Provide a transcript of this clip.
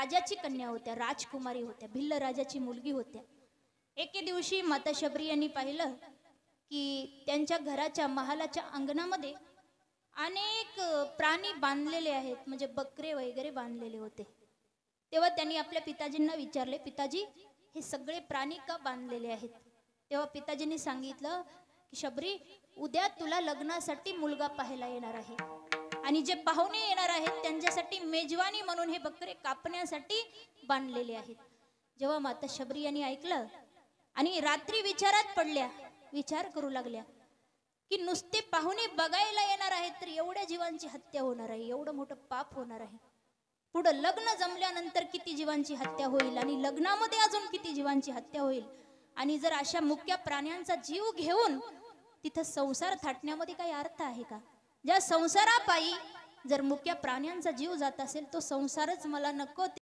राजाची कन्या होत्या, राजकुमारी होत्या, भिल्ल राजाची मुलगी होत्या। एके दिवशी माता शबरी यांनी पाहिलं की त्यांच्या घराच्या महालाच्या अंगणामध्ये अनेक प्राणी बांधलेले आहेत, म्हणजे बकरे वगैरे बांधलेले होते। तेव्हा त्यांनी आपल्या पिताजींना विचारले, पिताजी हे सगळे प्राणी का बांधलेले आहेत? तेव्हा पिताजींनी सांगितलं की शबरी, उद्या तुला लग्नासाठी मुलगा पाहायला येणार आहे आणि जे पाहुणे येणार आहेत त्यांच्यासाठी मेजवानी म्हणून हे बकरे कापण्यासाठी बांधलेले आहेत। जेव्हा माता शबरी यांनी ऐकलं आणि रात्री विचारात पडल्या, विचार करू लागल्या की नुसते पाहुणे बघायला येणार आहेत तर एवढ्या जीवांची हत्या होणार आहे, एवढं मोठं पाप होणार आहे, पुढे लग्न जमल्यानंतर किती जीवांची हत्या होईल आणि लग्नामध्ये अजून किती जीवांची हत्या होईल, आणि जर अशा मुक्या प्राण्यांचा जीव घेऊन तिथं संसार थाटण्यामध्ये काही अर्थ आहे का? ज्या संसारापायी जर मुक्या प्राण्यांचा जीव जात असेल तो संसारच मला नको।